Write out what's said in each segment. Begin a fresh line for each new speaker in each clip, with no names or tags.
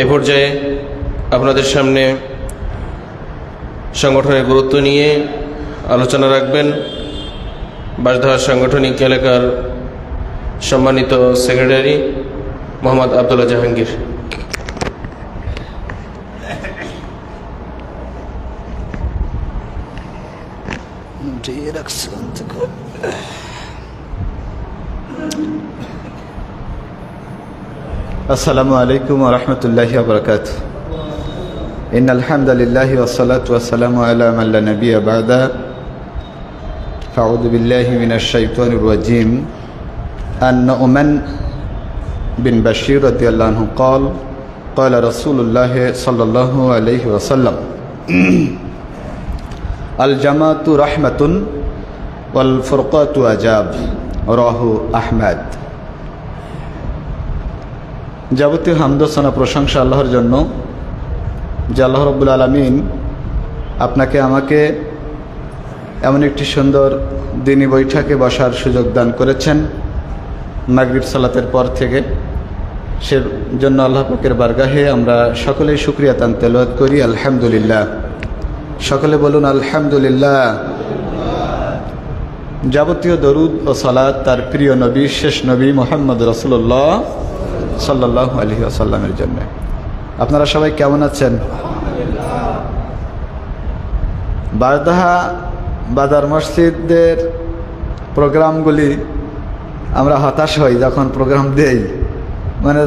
এ পর্যায়ে আপনাদের সামনে সংগঠনের গুরুত্ব নিয়ে আলোচনা রাখবেন বাঁশধারা সাংগঠনিক এলাকার সম্মানিত সেক্রেটারি মোহাম্মদ আব্দুল্লাহ জাহাঙ্গীর।
আসসালামু আলাইকুম ওয়া রাহমাতুল্লাহি ওয়া বারাকাতুহু। ইন্নাল হামদালিল্লাহি ওয়াস সালাতু ওয়াস সালামু আলা মান লা নাবিয়্যা বা'দা। আউযু বিল্লাহি মিনাশ শাইতানির রাজীম। আন-নু'মান বিন বাশীর রাদিয়াল্লাহু আনহু قال قال رسول الله صلى الله عليه وسلم الجماعة رحمة والفرقة عذاب رواه أحمد। যাবতীয় হামদ ও সানা প্রশংসা আল্লাহর জন্য, যে আল্লাহ রাব্বুল আলামিন আপনাকে আমাকে এমন একটি সুন্দর দিনী বৈঠকে বসার সুযোগ দান করেছেন মাগরিব সালাতের পর থেকে। সে জন্য আল্লাহ পাকের বারগাহে আমরা সকলেই শুকরিয়া তান তেলাওয়াত করি আলহামদুলিল্লাহ। সকলে বলুন আলহামদুলিল্লাহ। যাবতীয় দরুদ ও সালাত তার প্রিয় নবী, শেষ নবী মুহাম্মদ রাসূলুল্লাহ সাল্লাল্লাহু আলাইহি ওয়াসাল্লামের জন্য। আপনারা সবাই কেমন আছেন? বারদাহা বাজার মসজিদের প্রোগ্রামগুলি আমরা হতাশ হই যখন প্রোগ্রাম দেই, মানে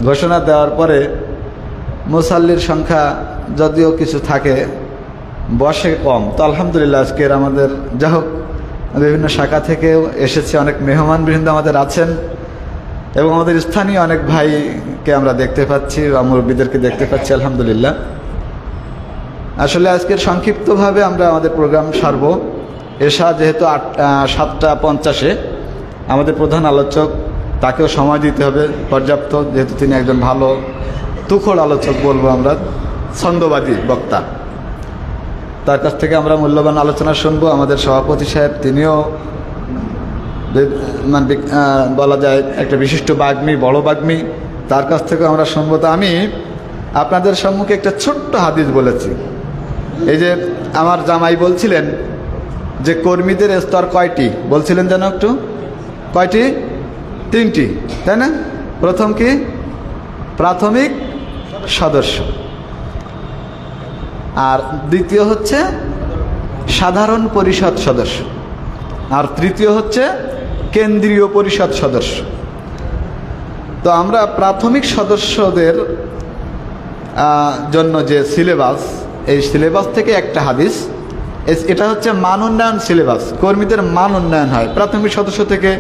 ঘোষণা দেওয়ার পরে মুসাল্লির সংখ্যা যদিও কিছু থাকে, বসে কম। তো আলহামদুলিল্লাহ আজকের আমাদের যা হোক বিভিন্ন শাখা থেকেও এসেছে, অনেক মেহমান বৃন্দ আমাদের আছেন এবং আমাদের স্থানীয় অনেক ভাইকে আমরা দেখতে পাচ্ছি, মুরব্বীদেরকে দেখতে পাচ্ছি আলহামদুলিল্লাহ। আসলে আজকের সংক্ষিপ্তভাবে আমরা আমাদের প্রোগ্রাম সারব। এশা যেহেতু 7:50, আমাদের প্রধান আলোচক, তাকেও সময় দিতে হবে পর্যাপ্ত, যেহেতু তিনি একজন ভালো তুখোড় আলোচক বলবো আমরা, ছন্দবাদী বক্তা। তার কাছ থেকে আমরা মূল্যবান আলোচনা শুনবো। আমাদের সভাপতি সাহেব, তিনিও মানে বলা যায় একটা বিশিষ্ট বাগ্মী, বড় বাগ্মী, তার কাছ থেকে আমরা শুনবো। তো আমি আপনাদের সম্মুখে একটা ছোট্ট হাদিস বলেছি। এই যে আমার জামাই বলছিলেন যে কর্মীদের স্তর কয়টি বলছিলেন যেন একটু, কয়টি? 3টি, তাই না? প্রথম কি? প্রাথমিক সদস্য, আর দ্বিতীয় হচ্ছে সাধারণ পরিষদ সদস্য, আর তৃতীয় হচ্ছে কেন্দ্রীয় পরিষদ সদস্য। তো আমরা প্রাথমিক সদস্যদের জন্য যে সিলেবাস, এই সিলেবাস থেকে একটা হাদিস, এটা হচ্ছে মান উন্নয়ন সিলেবাস। কর্মীদের মান উন্নয়ন হয়, প্রাথমিক সদস্য থেকে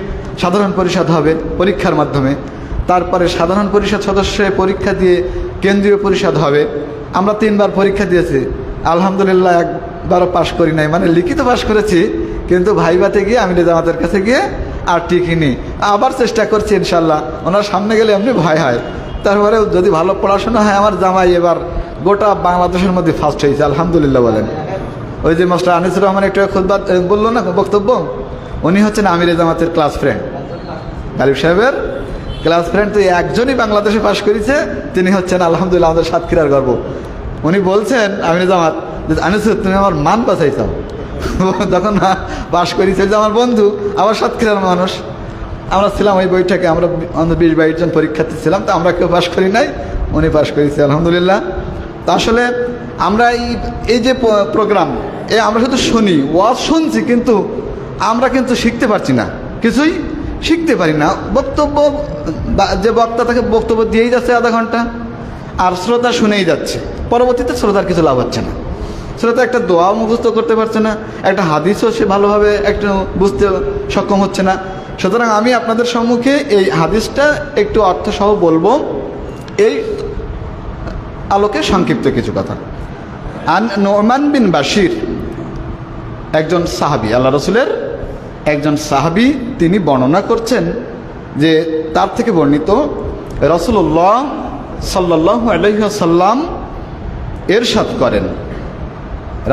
সাধারণ পরিষদ হবে পরীক্ষার মাধ্যমে, তারপরে সাধারণ পরিষদ সদস্যে পরীক্ষা দিয়ে কেন্দ্রীয় পরিষদ হবে। আমরা 3বার পরীক্ষা দিয়েছি, আলহামদুলিল্লাহ একবারও পাশ করি নাই, মানে লিখিত পাশ করেছি, কিন্তু ভাইভাতে গিয়ে আমিরে জামাতের কাছে গিয়ে আর টিকিনি। আবার চেষ্টা করছি ইনশাল্লাহ, ওনার সামনে গেলে এমনি ভয় হয়। তারপরে যদি ভালো পড়াশোনা হয়, আমার জামাই এবার গোটা বাংলাদেশের মধ্যে ফার্স্ট হয়েছে আলহামদুলিল্লাহ বলেন। ওই যে মাস্টার আনিসুর রহমান একটা খুতবা বললো না বক্তব্য, উনি হচ্ছেন আমিরে জামাতের ক্লাস ফ্রেন্ড, গালিব সাহেবের ক্লাস ফ্রেন্ড। তো একজনই বাংলাদেশে পাশ করেছে, তিনি হচ্ছেন আলহামদুলিল্লাহ আমাদের সাতক্ষীরার গর্ব। উনি বলছেন আমিরে জামাত, আনিসুর তুমি আমার মান বাঁচাইছ। তখন পাশ করেছে যে আমার বন্ধু, আবার সাতক্ষীরার মানুষ। আমরা ছিলাম ওই বইটাকে, আমরা 20-22 জন পরীক্ষার্থী ছিলাম, তো আমরা কেউ পাশ করি নাই, উনি পাশ করেছে আলহামদুলিল্লাহ। তা আসলে আমরা এই যে প্রোগ্রাম, আমরা শুধু শুনি, ওয়াজ শুনছি, কিন্তু আমরা কিন্তু শিখতে পারছি না, কিছুই শিখতে পারি না। বক্তব্য যে বক্তা তাকে বক্তব্য দিয়েই যাচ্ছে আধা ঘন্টা, আর শ্রোতা শুনেই যাচ্ছে, পরবর্তীতে শ্রোতার কিছু লাভ হচ্ছে না। শ্রোতা একটা দোয়াও মুখস্থ করতে পারছে না, একটা হাদিসও সে ভালোভাবে একটু বুঝতে সক্ষম হচ্ছে না। সুতরাং আমি আপনাদের সম্মুখে এই হাদিসটা একটু অর্থসহ বলবো, এই আলোকে সংক্ষিপ্ত কিছু কথা। নু'মান বিন বাশীর একজন সাহাবী, আল্লাহ রসুলের একজন সাহাবী, তিনি বর্ণনা করছেন যে তার থেকে বর্ণিত রাসূলুল্লাহ সাল্লাল্লাহু আলাইহি ওয়াসাল্লাম ইরশাদ করেন,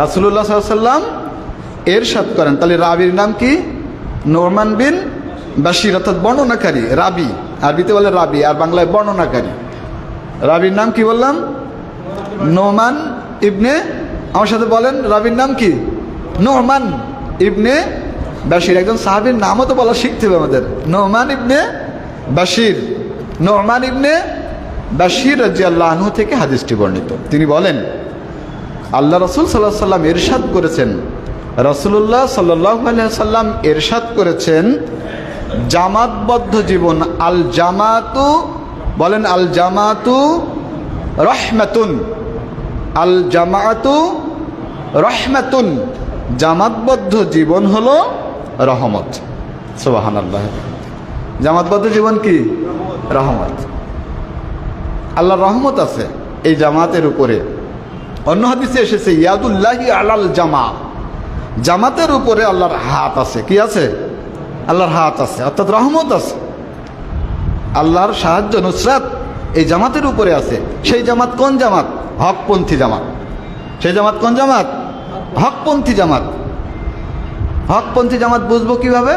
রাসূলুল্লাহ সাল্লাল্লাহু আলাইহি ওয়াসাল্লাম ইরশাদ করেন। তাহলে রাবির নাম কি? নু'মান বিন বাশীর, অর্থাৎ বর্ণনাকারী। রাবি আরবিতে বলে রাবি, আর বাংলায় বর্ণনাকারী। রাবির নাম কি বললাম? নোমান ইবনে, আমার সাথে বলেন রাবির নাম কি? নোমান ইবনে বাশির। একজন সাহাবীর নামও তো বলা শিখতে হবে আমাদের। নোমান ইবনে বাশির, নোমান ইবনে বাশির রাদিয়াল্লাহু আনহু থেকে হাদিসটি বর্ণিত। তিনি বলেন, আল্লাহ রাসূল সাল্লাল্লাহু আলাইহি সাল্লাম ইরশাদ করেছেন, রাসূলুল্লাহ সাল্লাল্লাহু আলাইহি সাল্লাম ইরশাদ করেছেন, জামাতবদ্ধ জীবন, আল জামাতু, বলেন আল জামাতু রহমাতুন, আল জামাতু রহমাতুন, জামাতবদ্ধ জীবন হলো রহমত। সুবহানাল্লাহ। জামাতবদ্ধ জীবন কি? রহমত। আল্লাহর রহমত আছে এই জামাতের উপরে। অন্য হাদিসে এসেছে ইয়াদুল্লাহি আলাল জামা, জামাতের উপরে আল্লাহর হাত আছে। কি আছে? আল্লাহর হাত আছে, অর্থাৎ রহমত আছে। আল্লাহর সাহায্য নুসরাত এই জামাতের উপরে আছে। সেই জামাত কোন জামাত? হকপন্থী জামাত। সেই জামাত কোন জামাত? হকপন্থী জামাত। হকপন্থী জামাত বুঝবো কিভাবে?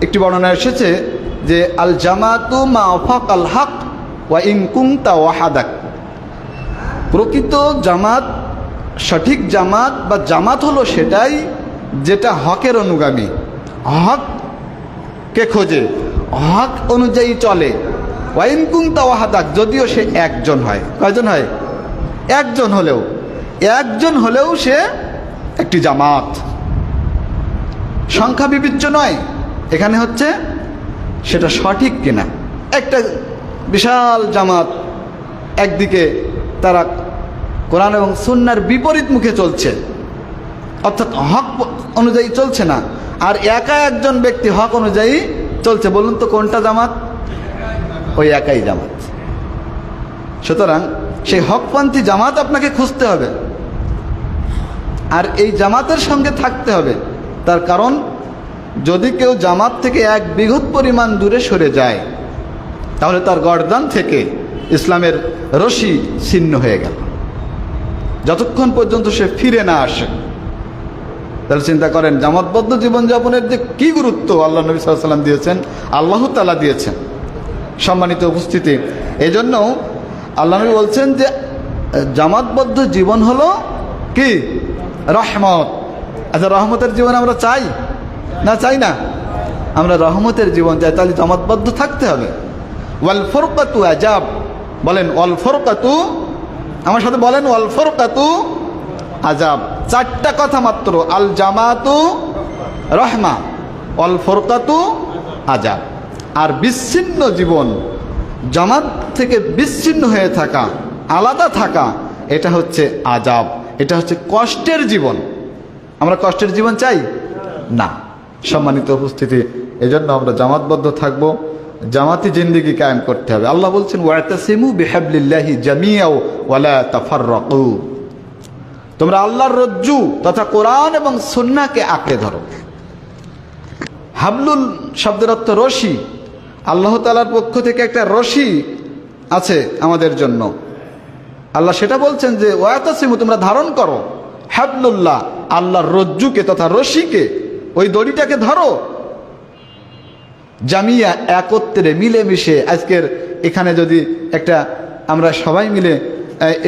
একটি বর্ণনা এসেছে যে আল জামাতু মা ওয়াফাকাল হক ওয়া ইন কুনতা ওয়াহাদাক। প্রকৃত জামাত, সঠিক জামাত বা জামাত হলো সেটাই যেটা হকের অনুগামী, হককে খোঁজে, হক অনুযায়ী চলে। ওয়া ইন কুনতা ওয়াহাদাক, যদিও সে একজন হয়। কয়জন হয়? একজন হলেও, একজন হলেও সে একটি জামাত। সংখ্যা বিবেচ্য নয়, এখানে হচ্ছে সেটা সঠিক কিনা। একটা বিশাল জামাত, একদিকে তারা কোরআন এবং সুন্নাহর বিপরীত মুখে চলছে, অর্থাৎ হক অনুযায়ী চলছে না, আর একা একজন ব্যক্তি হক অনুযায়ী চলছে। বলুন তো কোনটা জামাত? ওই একাই জামাত। সুতরাং সেই হকপন্থী জামাত আপনাকে খুঁজতে হবে, আর এই জামাতের সঙ্গে থাকতে হবে। তার কারণ যদি কেউ জামাত থেকে এক বিঘত পরিমাণ দূরে সরে যায়, তাহলে তার গর্দান থেকে ইসলামের রশি ছিন্ন হয়ে গেল, যতক্ষণ পর্যন্ত সে ফিরে না আসে। তাহলে চিন্তা করেন জামাতবদ্ধ জীবনযাপনের যে কী গুরুত্ব আল্লাহ নবী সাল্লাল্লাহু আলাইহি ওয়াসাল্লাম দিয়েছেন, আল্লাহ তাআলা দিয়েছেন। সম্মানিত উপস্থিতি, এই জন্য আল্লাহ নবী বলছেন যে জামাতবদ্ধ জীবন হলো কি? রহমত। আচ্ছা, রহমতের জীবন আমরা চাই না? চাই না? আমরা রহমতের জীবন চাই, তাহলে জামাতবদ্ধ থাকতে হবে। ওয়াল ফুরকাতু আজাব, বলেন ওয়াল ফুরকাতু, আমার সাথে বলেন ওয়াল ফুরকাতু আজাব। চারটা কথা মাত্র, আল জামাতু রহমা, ওয়াল ফুরকাতু আজাব। আর বিচ্ছিন্ন জীবন, জামাত থেকে বিচ্ছিন্ন হয়ে থাকা, আলাদা থাকা, এটা হচ্ছে আজাব, এটা হচ্ছে কষ্টের জীবন। আমরা কষ্টের জীবন চাই না। সম্মানিত উপস্থিতি, এজন্য আমরা জামাতবদ্ধ থাকবো, জামাতি জিন্দেগি কায়েম করতে হবে। আল্লাহ বলছেন ওয়াতাসিমু বিহাবলিল্লাহি জামিআ ওয়ালা তাফাররাকু, তোমরা আল্লাহর রজ্জু তথা কোরআন এবং সুন্নাহকে আঁকড়ে ধরো। হাবলুল শব্দের অর্থ রশি। আল্লাহ তাআলার পক্ষ থেকে একটা রশি আছে আমাদের জন্য। আল্লাহ সেটা বলছেন যে ওয়াতাসিমু, তোমরা ধারণ করো, হাবলুল্লাহ, আল্লাহর রজ্জুকে তথা রশিকে, ওই দড়িটাকে ধরো, জামিয়া, একত্রে মিলেমিশে। আজকের এখানে যদি একটা আমরা সবাই মিলে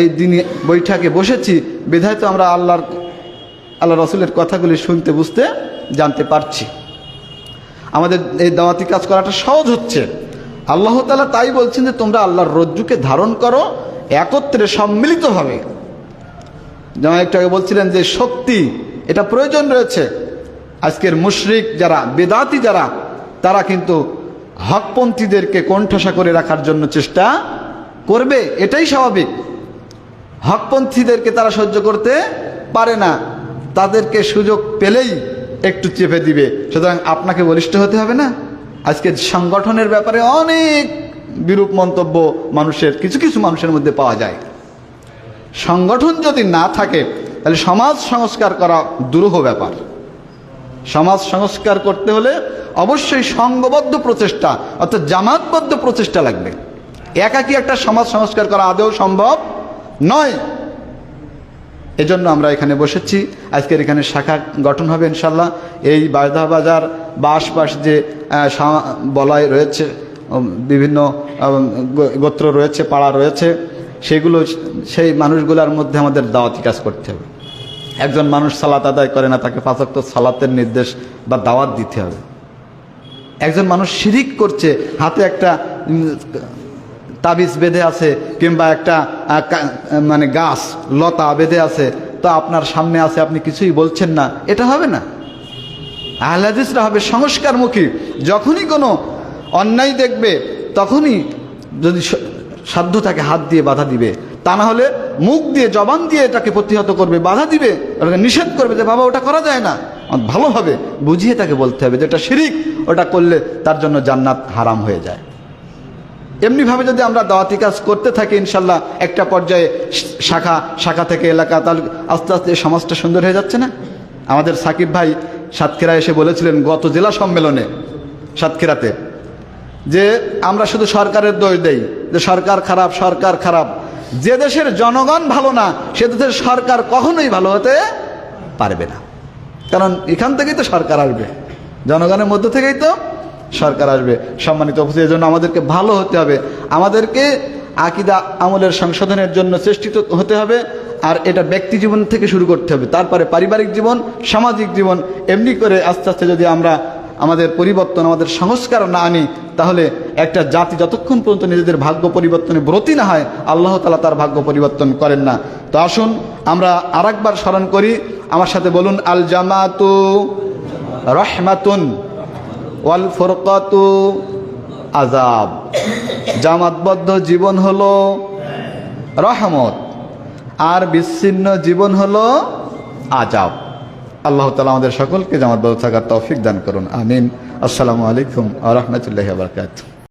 এই দিনে বৈঠকে বসেছি, বিধায় তো আমরা আল্লাহ রসুলের কথাগুলি শুনতে, বুঝতে, জানতে পারছি। আমাদের এই দাওয়াতি কাজ করাটা সহজ হচ্ছে। আল্লাহ তাআলা তাই বলছেন যে তোমরা আল্লাহর রজ্জুকে ধারণ করো একত্রে, সম্মিলিতভাবে। যেমন একটু আগে বলছিলেন যে শক্তি, এটা প্রয়োজন রয়েছে। আজকের মুশরিক যারা, বেদাতি যারা, তারা কিন্তু হকপন্থীদেরকে কোণঠাসা করে রাখার জন্য চেষ্টা করবে, এটাই স্বাভাবিক। হকপন্থীদেরকে তারা সহ্য করতে পারে না, তাদেরকে সুযোগ পেলেই একটু চেপে দিবে। সুতরাং আপনাকে বলিষ্ঠ হতে হবে না? আজকে সংগঠনের ব্যাপারে অনেক বিরূপ মন্তব্য মানুষের, কিছু কিছু মানুষের মধ্যে পাওয়া যায়। সংগঠন যদি না থাকে তাহলে সমাজ সংস্কার করা দুরূহ ব্যাপার। সমাজ সংস্কার করতে হলে অবশ্যই সংঘবদ্ধ প্রচেষ্টা, অর্থাৎ জামাতবদ্ধ প্রচেষ্টা লাগবে। একাকী একটা সমাজ সংস্কার করা আদৌ সম্ভব নয়। এজন্য আমরা এখানে বসেছি। আজকের এখানে শাখা গঠন হবে ইনশাল্লাহ। এই বায়দা বাজার বা আশপাশ যে বলয় রয়েছে, বিভিন্ন গোত্র রয়েছে, পাড়া রয়েছে, সেগুলো সেই মানুষগুলোর মধ্যে আমাদের দাওয়াতি কাজ করতে হবে। একজন মানুষ সালাত আদায় করে না, তাকে 5 ওয়াক্ত সালাতের নির্দেশ বা দাওয়াত দিতে হবে। একজন মানুষ শিরিক করছে, হাতে একটা তাবিজ বেঁধে আছে কিংবা একটা মানে গাছ লতা বেঁধে আছে, তো আপনার সামনে আছে, আপনি কিছুই বলছেন না, এটা হবে না। আহলে হাদিসরা হবে সংস্কারমুখী। যখনই কোনো অন্যায় দেখবে তখনই যদি সাধ্য থাকে হাত দিয়ে বাধা দিবে, তা না হলে মুখ দিয়ে জবান দিয়ে এটাকে প্রতিহত করবে, বাধা দিবে, ওটাকে নিষেধ করবে যে বাবা ওটা করা যায় না, ভালোভাবে বুঝিয়ে তাকে বলতে হবে যে এটা শিরিক, ওটা করলে তার জন্য জান্নাত হারাম হয়ে যায়। এমনিভাবে যদি আমরা দাওয়াতি কাজ করতে থাকি, ইনশাল্লাহ একটা পর্যায়ে শাখা থেকে এলাকা, তাহলে আস্তে আস্তে এই সমাজটা সুন্দর হয়ে যাচ্ছে না? আমাদের সাকিব ভাই সাতক্ষীরা এসে বলেছিলেন গত জেলা সম্মেলনে সাতক্ষীরাতে, যে আমরা শুধু সরকারের দোষ দেই, যে সরকার খারাপ, সরকার খারাপ। যে দেশের জনগণ ভালো না, সে দেশের সরকার কখনোই ভালো হতে পারবে না। কারণ এখান থেকেই তো সরকার আসবে, জনগণের মধ্য থেকেই তো সরকার আসবে। সম্মানিত উপস্থিতি, এর জন্য আমাদেরকে ভালো হতে হবে, আমাদেরকে আকীদা আমলের সংশোধনের জন্য চেষ্টিত হতে হবে। আর এটা ব্যক্তি জীবন থেকে শুরু করতে হবে, তারপরে পারিবারিক জীবন, সামাজিক জীবন। এমনি করে আস্তে আস্তে যদি আমরা আমাদের পরিবর্তন, আমাদের সংস্কার না আনি, তাহলে একটা জাতি যতক্ষণ পর্যন্ত নিজেদের ভাগ্য পরিবর্তনে ব্রতী না হয়, আল্লাহ তাআলা তার ভাগ্য পরিবর্তন করেন না। তো আসুন আমরা আরেকবার স্মরণ করি, আমার সাথে বলুন, আল জামাতু রহমাতুন ওয়াল ফুরকাতু আযাব। জামাতবদ্ধ জীবন হলো রহমত, আর বিচ্ছিন্ন জীবন হলো আযাব। আল্লাহ তাআলা আমাদের সকলকে জামাতবদ্ধ থাকার তৌফিক দান করুন, আমিন। আসসালামু আলাইকুম ওয়া রাহমাতুল্লাহি ওয়া বারাকাতুহু।